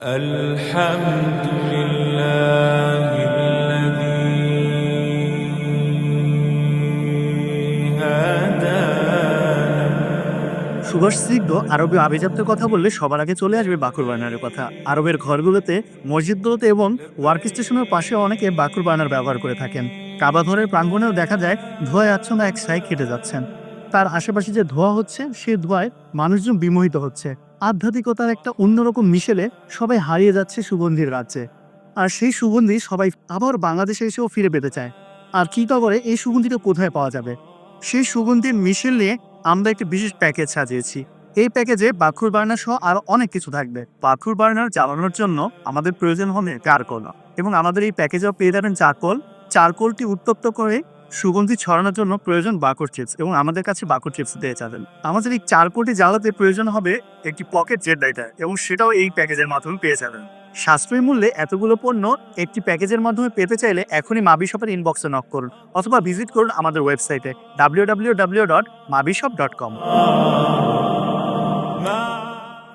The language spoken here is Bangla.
الحمد لله الذي هدانا সুভাষিদ্ধ আরবীয় আভিজাত্যের কথা বললে সবার আগে চলে আসবে বাকুর বার্নারের কথা। আরবের ঘরগুলোতে, মসজিদগুলোতে এবং ওয়ার্ক স্টেশনের পাশে অনেকে বাকুর বার্নার ব্যবহার করে থাকেন। কাবা ঘরের প্রাঙ্গণেও দেখা যায় ধোঁয়ায় আচ্ছন্ন এক সাই খেটে যাচ্ছেন। তার আশেপাশে যে ধোঁয়া হচ্ছে, সেই ধোঁয়ায় মানুষজন বিমোহিত হচ্ছে। আধ্যাত্মিকতার একটা অন্যরকম মিশেলে সবাই হারিয়ে যাচ্ছে সুগন্ধির রাজ্যে। আর সেই সুগন্ধি সবাই আবার বাংলাদেশে এসেও ফিরে পেতে চায়। আর কি করে এই সুগন্ধিটা কোথায় পাওয়া যাবে? সেই সুগন্ধির মিশেল নিয়ে আমরা একটি বিশেষ প্যাকেজ সাজিয়েছি। এই প্যাকেজে বাখুর বার্নার সহ আরো অনেক কিছু থাকবে। বাখুর বার্নার জ্বালানোর জন্য আমাদের প্রয়োজন হবে চারকোল, এবং আমাদের এই প্যাকেজেও পেয়ে যাবেন চারকোল। চারকোলটি উত্তপ্ত করে সুগন্ধি ছড়ানোর জন্য প্রয়োজন বাকুর চিপস, এবং আমাদের কাছে বাকুর চিপস পেয়ে যাবেন। আমাদের এই চারকোলটি জ্বালাতে প্রয়োজন হবে একটি পকেট জেট লাইটার, এবং সেটাও এই প্যাকেজের মাধ্যমে পেয়ে যাবেন। সাশ্রয়ী মূল্যে এতগুলো পণ্য একটি প্যাকেজের মাধ্যমে পেতে চাইলে এখনই মাবি শপের ইনবক্সে নক করুন, অথবা ভিজিট করুন আমাদের ওয়েবসাইটে www.mabishop.com।